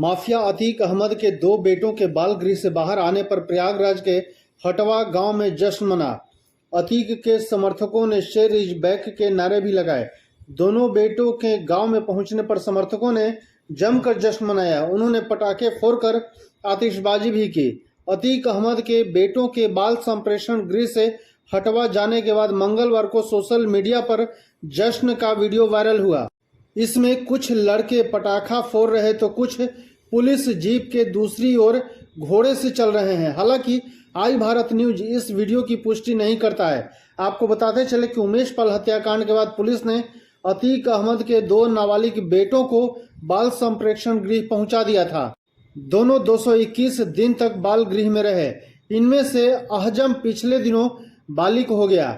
Mafia Atiq Ahmad के दो बेटों के बाल गृह से बाहर आने पर प्रयागराज के हटवा गांव में जश्न मना। अतीक के समर्थकों ने शेर इज बैक के नारे भी लगाए। दोनों बेटों के गांव में पहुंचने पर समर्थकों ने जमकर जश्न मनाया। उन्होंने पटाखे फोड़कर आतिशबाजी भी की। अतीक अहमद के बेटों के बाल संप्रेषण गृह से हटवा जाने के बाद मंगलवार को सोशल मीडिया पर जश्न का वीडियो वायरल हुआ। इसमें कुछ लड़के पटाखा फोड़ रहे तो कुछ पुलिस जीप के दूसरी ओर घोड़े से चल रहे हैं। हालांकि आई भारत न्यूज इस वीडियो की पुष्टि नहीं करता है। आपको बताते चले कि उमेश पाल हत्याकांड के बाद पुलिस ने अतीक अहमद के दो नाबालिग बेटों को बाल संप्रेषण गृह पहुंचा दिया था। दोनों 221 दिन तक बाल गृह में रहे। इनमें से अहजम पिछले दिनों बालिग हो गया,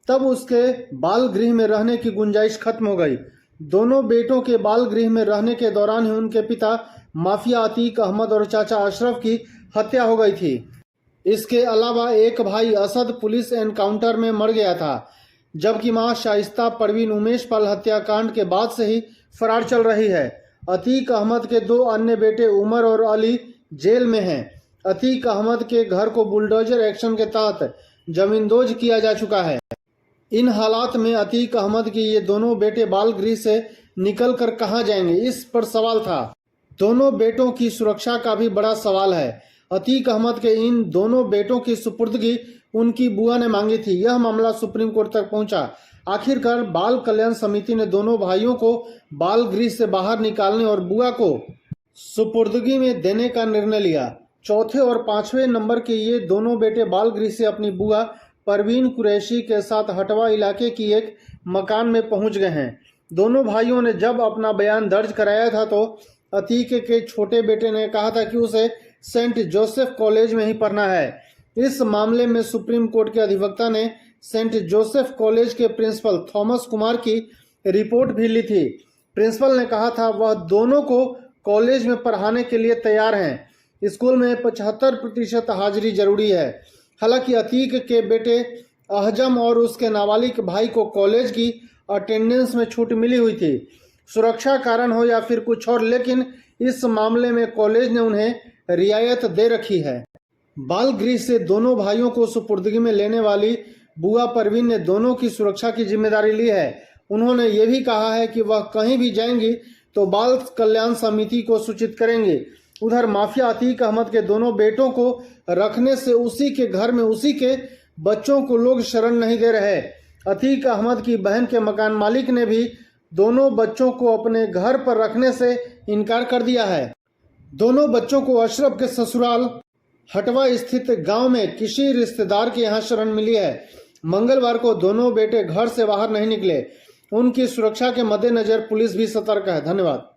तब उसके बाल गृह में रहने की गुंजाइश खत्म हो गई। दोनों बेटों के बाल गृह में रहने के दौरान ही उनके पिता माफिया अतीक अहमद और चाचा अशरफ की हत्या हो गई थी। इसके अलावा एक भाई असद पुलिस एनकाउंटर में मर गया था, जबकि मां शाइस्ता परवीन उमेश पाल हत्याकांड के बाद से ही फरार चल रही है। अतीक अहमद के दो अन्य बेटे उमर और अली जेल में हैं। अतीक अहमद के घर को बुलडोजर एक्शन के तहत जमींदोज किया जा चुका है। इन हालात में अतीक अहमद के ये दोनों बेटे बाल गृह से निकलकर कहां जाएंगे, इस पर सवाल था। दोनों बेटों की सुरक्षा का भी बड़ा सवाल है। अतीक अहमद के इन दोनों बेटों की सुपुर्दगी उनकी बुआ ने मांगी थी। यह मामला सुप्रीम कोर्ट तक पहुंचा। आखिरकार बाल कल्याण समिति ने दोनों भाइयों को बाल गृह से बाहर निकालने और बुआ को सुपुर्दगी में देने का निर्णय लिया। चौथे और पांचवें नंबर के ये दोनों बेटे बाल गृह से अपनी बुआ परवीन कुरैशी के साथ हटवा इलाके की एक मकान में पहुंच गए हैं। दोनों भाइयों ने जब अपना बयान दर्ज कराया था तो अतीक के छोटे बेटे ने कहा था कि उसे सेंट जोसेफ कॉलेज में ही पढ़ना है। इस मामले में सुप्रीम कोर्ट के अधिवक्ता ने सेंट जोसेफ कॉलेज के प्रिंसिपल थॉमस कुमार की रिपोर्ट भी ली थी। प्रिंसिपल ने कहा था वह दोनों को कॉलेज में पढ़ाने के लिए तैयार हैं। स्कूल में 75% हाजिरी जरूरी है। हालांकि अतीक के बेटे अहजम और उसके नाबालिग भाई को कॉलेज की अटेंडेंस में छूट मिली हुई थी, सुरक्षा कारण हो या फिर कुछ और, लेकिन इस मामले में कॉलेज ने उन्हें रियायत दे रखी है। बाल गृह से दोनों भाइयों को सुपुर्दगी में लेने वाली बुआ परवीन ने दोनों की सुरक्षा की जिम्मेदारी ली है। उन्होंने ये भी कहा है कि वह कहीं भी जाएंगी तो बाल कल्याण समिति को सूचित करेंगे। उधर माफिया अतीक अहमद के दोनों बेटों को रखने से उसी के घर में उसी के बच्चों को लोग शरण नहीं दे रहे। अतीक अहमद की बहन के मकान मालिक ने भी दोनों बच्चों को अपने घर पर रखने से इनकार कर दिया है। दोनों बच्चों को अशरफ के ससुराल हटवा स्थित गांव में किसी रिश्तेदार के यहां शरण मिली है। मंगलवार को दोनों बेटे घर से बाहर नहीं निकले। उनकी सुरक्षा के मद्देनजर पुलिस भी सतर्क है। धन्यवाद।